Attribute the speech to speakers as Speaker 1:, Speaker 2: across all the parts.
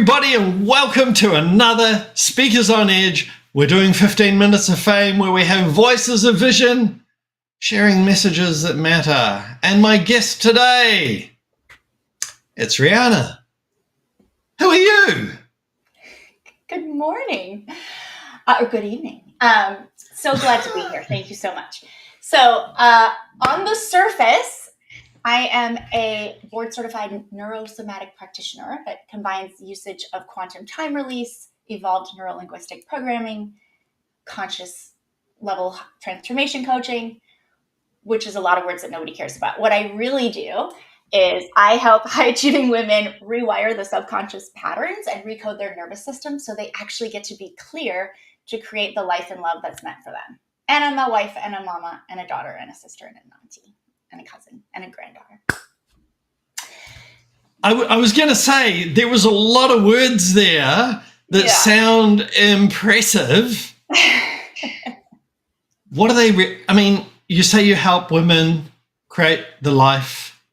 Speaker 1: everybody, and welcome to another Speakers on Edge. We're doing 15 minutes of fame where we have voices of vision, sharing messages that matter. And my guest today, it's Riana. Who are you?
Speaker 2: Good morning, or good evening. So glad to be here. Thank you so much. So on the surface, I am a board-certified neurosomatic practitioner that combines usage of quantum time release, evolved neurolinguistic programming, conscious level transformation coaching, which is a lot of words that nobody cares about. What I really do is I help high-achieving women rewire the subconscious patterns and recode their nervous system so they actually get to be clear to create the life and love that's meant for them. And I'm a wife and a mama and a daughter and a sister and an auntie and a cousin and a granddaughter.
Speaker 1: I was going to say, there was a lot of words there that sound impressive. What are they? You say you help women create the life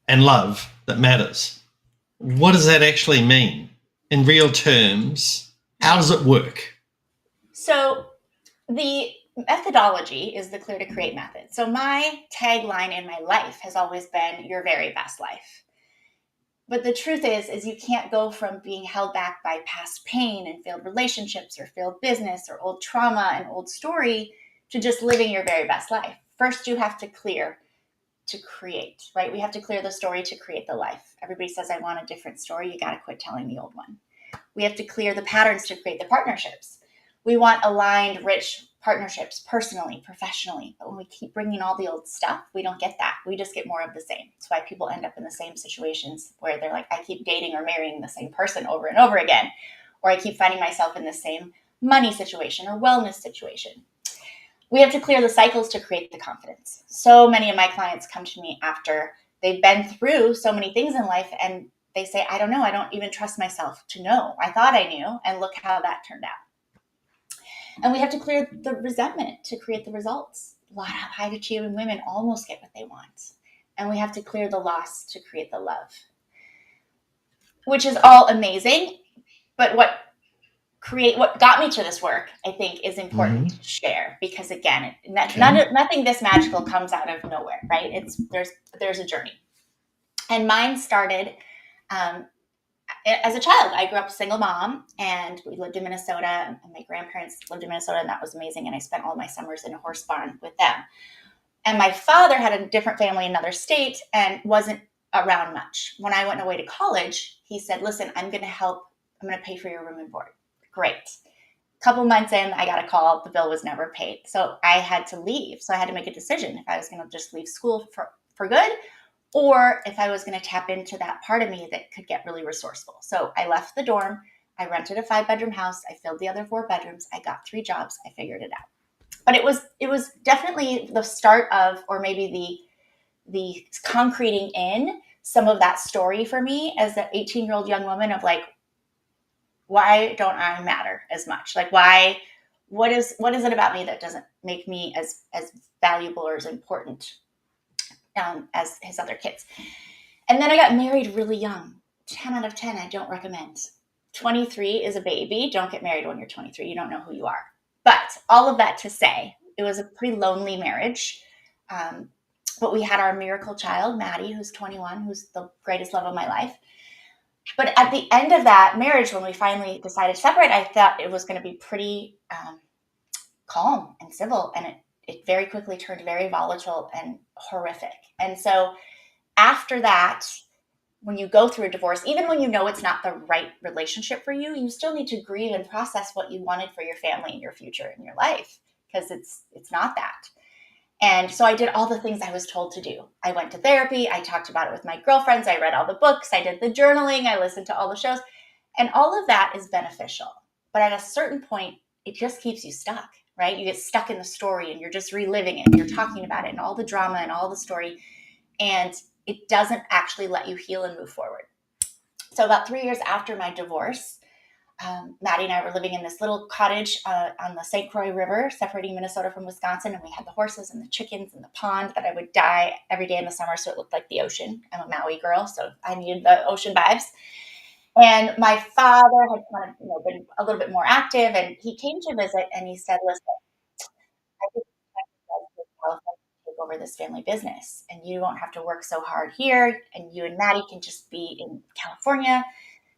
Speaker 1: and love that matters. What does that actually mean in real terms? How does it work?
Speaker 2: So the methodology is the Clear to Create method. So my tagline in my life has always been your very best life. But the truth is you can't go from being held back by past pain and failed relationships or failed business or old trauma and old story to just living your very best life. First, you have to clear to create, right? We have to clear the story to create the life. Everybody says, I want a different story. You got to quit telling the old one. We have to clear the patterns to create the partnerships. We want aligned, rich partnerships, personally, professionally. But when we keep bringing all the old stuff, we don't get that. We just get more of the same. That's why people end up in the same situations where they're like, I keep dating or marrying the same person over and over again. Or I keep finding myself in the same money situation or wellness situation. We have to clear the cycles to create the confidence. So many of my clients come to me after they've been through so many things in life and they say, I don't know, I don't even trust myself to know. I thought I knew, and look how that turned out. And we have to clear the resentment to create the results. A lot of high-achieving women almost get what they want. And we have to clear the loss to create the love, which is all amazing. But what got me to this work, I think, is important to share because, again, nothing this magical comes out of nowhere, right? There's a journey. And mine started as a child. I grew up a single mom, and we lived in Minnesota, and my grandparents lived in Minnesota, and that was amazing. And I spent all my summers in a horse barn with them. And my father had a different family in another state and wasn't around much. When I went away to college, he said, listen, I'm going to help. I'm going to pay for your room and board. Great. A couple months in, I got a call. The bill was never paid. So I had to leave. So I had to make a decision if I was going to just leave school for good, or if I was going to tap into that part of me that could get really resourceful. So I left the dorm. I rented a 5-bedroom house. I filled the other 4 bedrooms. I got 3 jobs. I figured it out. But it was definitely the start of, or maybe the concreting in some of that story for me as an 18-year-old young woman of like, why don't I matter as much? Like, what is it about me that doesn't make me as valuable or as important as his other kids? And then I got married really young. 10 out of 10, I don't recommend. 23 is a baby. Don't get married when you're 23. You don't know who you are. But all of that to say, it was a pretty lonely marriage. But we had our miracle child, Maddie, who's 21, who's the greatest love of my life. But at the end of that marriage, when we finally decided to separate, I thought it was going to be pretty calm and civil. And it very quickly turned very volatile and horrific. And so after that, when you go through a divorce, even when you know it's not the right relationship for you, you still need to grieve and process what you wanted for your family and your future and your life, because it's not that. And so I did all the things I was told to do. I went to therapy. I talked about it with my girlfriends. I read all the books. I did the journaling. I listened to all the shows. And all of that is beneficial. But at a certain point, it just keeps you stuck, right? You get stuck in the story and you're just reliving it. And you're talking about it and all the drama and all the story. And it doesn't actually let you heal and move forward. So about 3 years after my divorce, Maddie and I were living in this little cottage on the St. Croix River, separating Minnesota from Wisconsin. And we had the horses and the chickens and the pond that I would dye every day in the summer so it looked like the ocean. I'm a Maui girl, so I needed the ocean vibes. And my father had kind of, been a little bit more active, and he came to visit, and he said, "Listen, I think it's time for California to take over this family business, and you won't have to work so hard here, and you and Maddie can just be in California."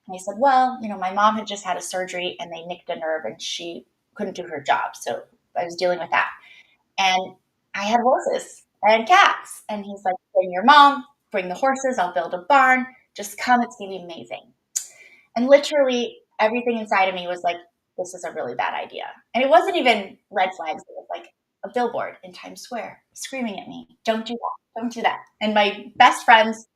Speaker 2: And I said, "Well, my mom had just had a surgery, and they nicked a nerve, and she couldn't do her job, so I was dealing with that. And I had horses and cats." And he's like, "Bring your mom, bring the horses, I'll build a barn. Just come, it's going to be amazing." And literally everything inside of me was like, this is a really bad idea. And it wasn't even red flags. It was like a billboard in Times Square screaming at me, "Don't do that. Don't do that." And my best friends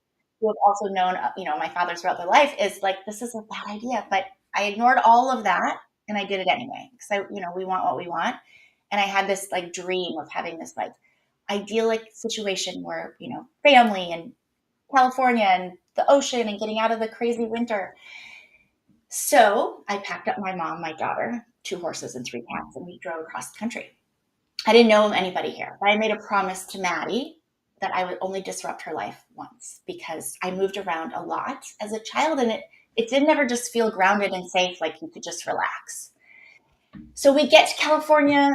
Speaker 2: who have also known, my father throughout their life is like, this is a bad idea. But I ignored all of that and I did it anyway. So, we want what we want. And I had this like dream of having this like idyllic situation where, family and California and the ocean and getting out of the crazy winter. So I packed up my mom, my daughter, 2 horses and 3 cats, and we drove across the country. I didn't know anybody here, but I made a promise to Maddie that I would only disrupt her life once, because I moved around a lot as a child, and it didn't ever just feel grounded and safe, like you could just relax. So we get to California.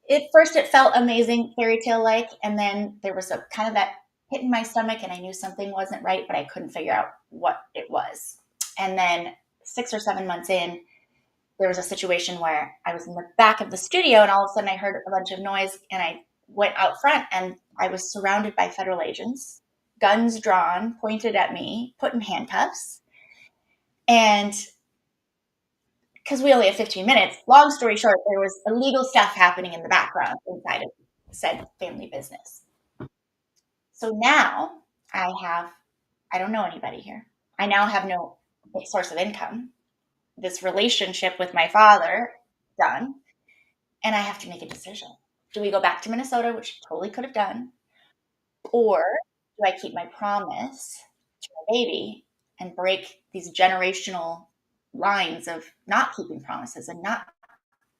Speaker 2: At first it felt amazing, fairy tale like, and then there was a kind of that hit in my stomach, and I knew something wasn't right, but I couldn't figure out what it was. And then 6 or 7 months in, there was a situation where I was in the back of the studio, and all of a sudden I heard a bunch of noise, and I went out front, and I was surrounded by federal agents, guns drawn, pointed at me, put in handcuffs. And because we only had 15 minutes, long story short, there was illegal stuff happening in the background inside of said family business. So now I don't know anybody here. I now have no source of income. This relationship with my father done, and I have to make a decision. Do we go back to Minnesota, which I totally could have done, or do I keep my promise to my baby and break these generational lines of not keeping promises and not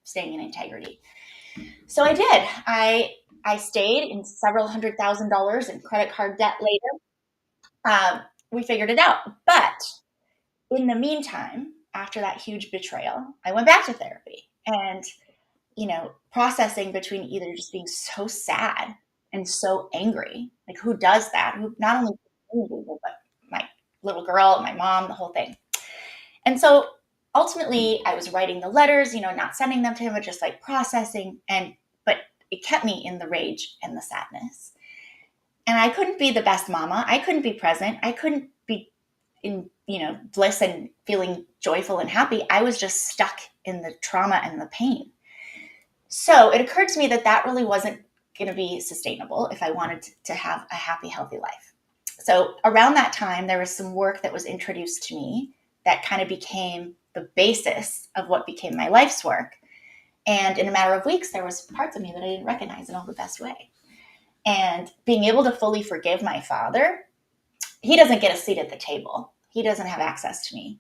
Speaker 2: staying in integrity? So I did. I stayed in several $100,000 in credit card debt later. We figured it out. But in the meantime, after that huge betrayal, I went back to therapy and, processing between either just being so sad and so angry. Like, who does that? Who not only me, but my little girl, my mom, the whole thing. And so ultimately I was writing the letters, not sending them to him, but just like processing. But it kept me in the rage and the sadness. And I couldn't be the best mama. I couldn't be present. I couldn't be in, bliss and feeling joyful and happy. I was just stuck in the trauma and the pain. So it occurred to me that really wasn't going to be sustainable if I wanted to have a happy, healthy life. So around that time, there was some work that was introduced to me that kind of became the basis of what became my life's work. And in a matter of weeks, there was parts of me that I didn't recognize in all the best way. And being able to fully forgive my father, he doesn't get a seat at the table. He doesn't have access to me.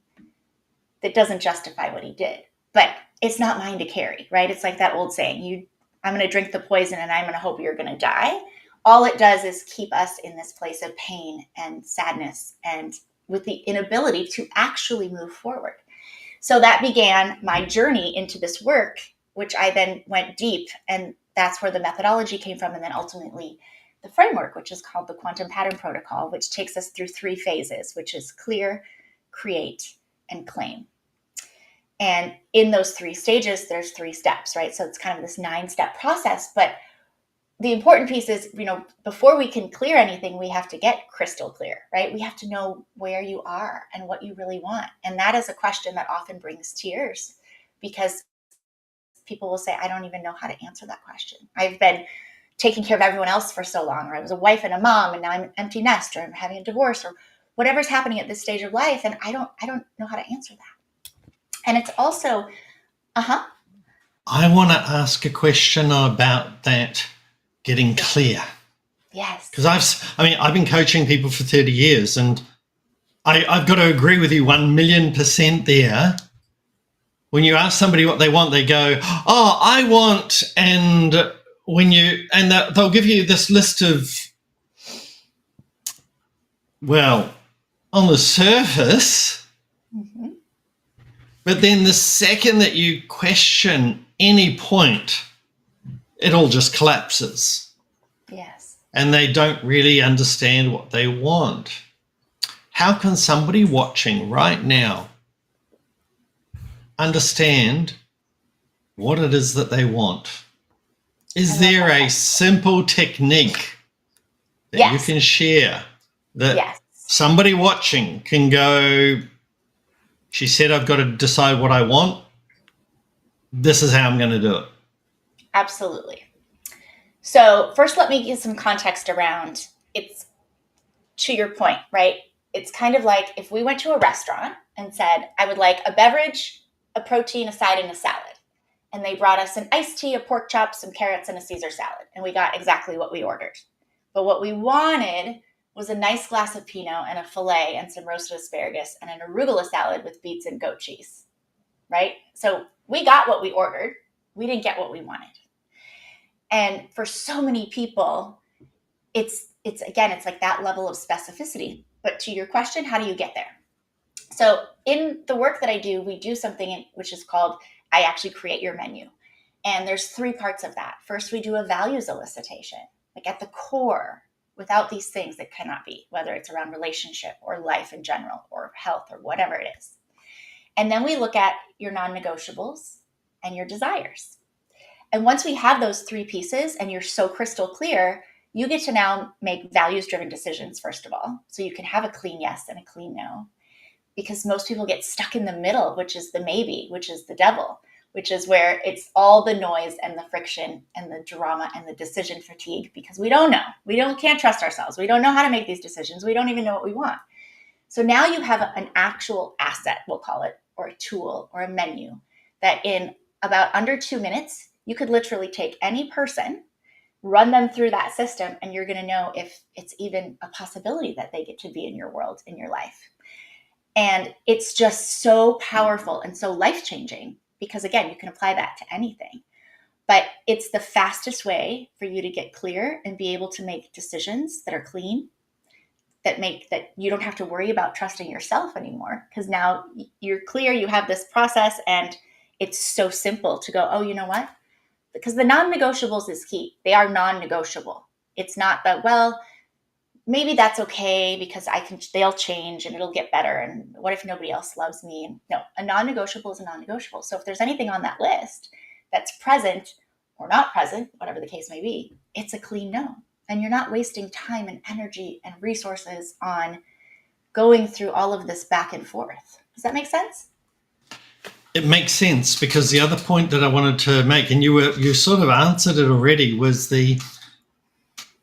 Speaker 2: That doesn't justify what he did. But it's not mine to carry, right? It's like that old saying, I'm going to drink the poison and I'm going to hope you're going to die. All it does is keep us in this place of pain and sadness and with the inability to actually move forward. So that began my journey into this work, which I then went deep, and that's where the methodology came from, and then ultimately the framework, which is called the Quantum Pattern Protocol, which takes us through 3 phases, which is clear, create, and claim. And in those 3 stages, there's 3 steps, right? So it's kind of this 9-step process. But the important piece is, before we can clear anything, we have to get crystal clear, right? We have to know where you are and what you really want. And that is a question that often brings tears, because people will say, I don't even know how to answer that question. I've been taking care of everyone else for so long, or I was a wife and a mom, and now I'm an empty nest, or I'm having a divorce, or whatever's happening at this stage of life. And I don't know how to answer that. And it's also,
Speaker 1: I want to ask a question about that getting clear.
Speaker 2: Yes.
Speaker 1: Because I've been coaching people for 30 years, and I've got to agree with you 1,000,000% there. When you ask somebody what they want, they go, "Oh, I want," and they'll give you this list of, well, on the surface, But then the second that you question any point, it all just collapses.
Speaker 2: Yes.
Speaker 1: And they don't really understand what they want. How can somebody watching right now understand what it is that they want? Is there a simple technique that you can share that somebody watching can go, she said, I've got to decide what I want. This is how I'm going to do it.
Speaker 2: Absolutely. So first, let me give some context around it's to your point, right? It's kind of like if we went to a restaurant and said, I would like a beverage, a protein, a side, and a salad. And they brought us an iced tea, a pork chop, some carrots, and a Caesar salad. And we got exactly what we ordered. But what we wanted was a nice glass of Pinot and a filet and some roasted asparagus and an arugula salad with beets and goat cheese, right? So we got what we ordered. We didn't get what we wanted. And for so many people, it's like that level of specificity. But to your question, how do you get there? So in the work that I do, we do something which is called, I actually create your menu. And there's 3 parts of that. First, we do a values elicitation, like at the core, without these things that cannot be, whether it's around relationship or life in general or health or whatever it is. And then we look at your non-negotiables and your desires. And once we have those 3 pieces and you're so crystal clear, you get to now make values-driven decisions, first of all. So you can have a clean yes and a clean no. Because most people get stuck in the middle, which is the maybe, which is the devil, which is where it's all the noise and the friction and the drama and the decision fatigue, because we don't know. Can't trust ourselves. We don't know how to make these decisions. We don't even know what we want. So now you have an actual asset, we'll call it, or a tool or a menu that in about under 2 minutes, you could literally take any person, run them through that system, and you're going to know if it's even a possibility that they get to be in your world, in your life. And it's just so powerful and so life-changing because, again, you can apply that to anything. But it's the fastest way for you to get clear and be able to make decisions that are clean, that you don't have to worry about trusting yourself anymore because now you're clear, you have this process, and it's so simple to go, oh, you know what? Because the non-negotiables is key. They are non-negotiable. It's not that, well, maybe that's okay because they'll change and it'll get better. And what if nobody else loves me? And no, a non-negotiable is a non-negotiable. So if there's anything on that list that's present or not present, whatever the case may be, it's a clean no. And you're not wasting time and energy and resources on going through all of this back and forth. Does that make sense?
Speaker 1: It makes sense because the other point that I wanted to make, and you sort of answered it already, was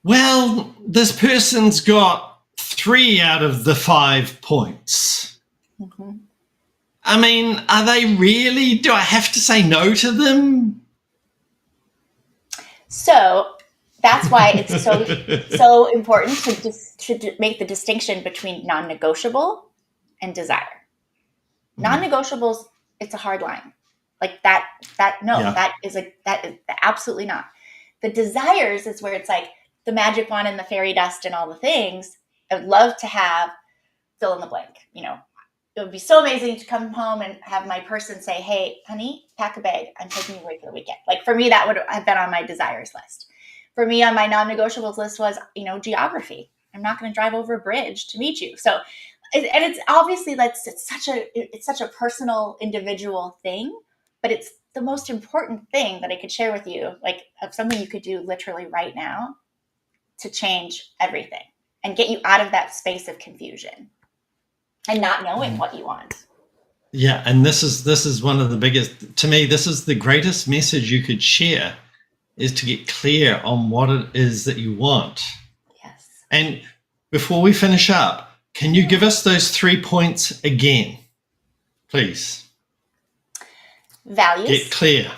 Speaker 1: well, this person's got 3 out of the 5 points. Mm-hmm. I mean, are they really? Do I have to say no to them? So
Speaker 2: that's why it's so important to make the distinction between non-negotiable and desire. Mm-hmm. Non-negotiables, it's a hard line. Like that is absolutely not. The desires is where it's like, the magic wand and the fairy dust and all the things. I would love to have fill in the blank. You know, it would be so amazing to come home and have my person say, hey, honey, pack a bag. I'm taking you away for the weekend. Like for me, that would have been on my desires list. For me, on my non-negotiables list was, geography. I'm not going to drive over a bridge to meet you. So, and it's obviously it's such a personal, individual thing, but it's the most important thing that I could share with you, like of something you could do literally right now to change everything and get you out of that space of confusion and not knowing what you want.
Speaker 1: Yeah, and this is one of the biggest, to me, this is the greatest message you could share, is to get clear on what it is that you want.
Speaker 2: Yes.
Speaker 1: And before we finish up, can you give us those 3 points again, please?
Speaker 2: Values.
Speaker 1: Get clear.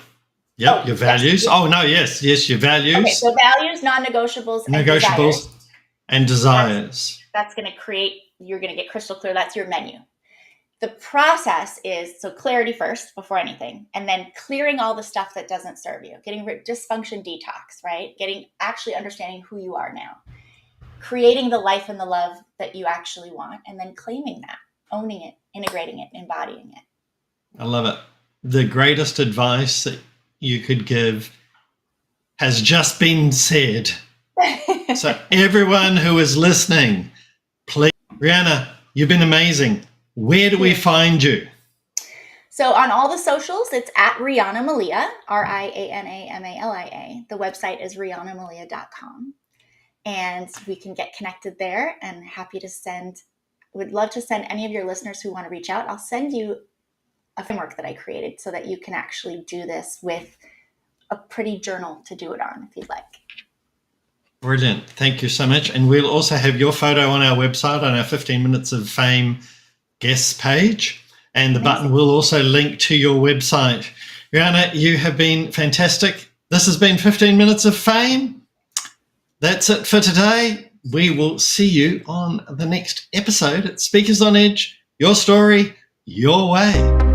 Speaker 1: Yep, your values. Yes. Oh, no, yes, your values. Okay,
Speaker 2: so values, non-negotiables,
Speaker 1: and desires.
Speaker 2: That's going to create, you're going to get crystal clear. That's your menu. The process is, so clarity first before anything, and then clearing all the stuff that doesn't serve you, getting dysfunction detox, right? Actually understanding who you are now, creating the life and the love that you actually want, and then claiming that, owning it, integrating it, embodying it.
Speaker 1: I love it. The greatest advice that you could give has just been said. So everyone who is listening, please, Riana, you've been amazing. Where do we find you?
Speaker 2: So on all the socials, it's at Riana Malia, RIANA MALIA. The website is rianamalia.com. And we can get connected there, and would love to send any of your listeners who want to reach out. I'll send you a framework that I created so that you can actually do this with a pretty journal to do it on if you'd like.
Speaker 1: Brilliant. Thank you so much. And we'll also have your photo on our website on our 15 Minutes of Fame guests page. And the button will also link to your website. Riana, you have been fantastic. This has been 15 Minutes of Fame. That's it for today. We will see you on the next episode at Speakers on Edge. Your story, your way.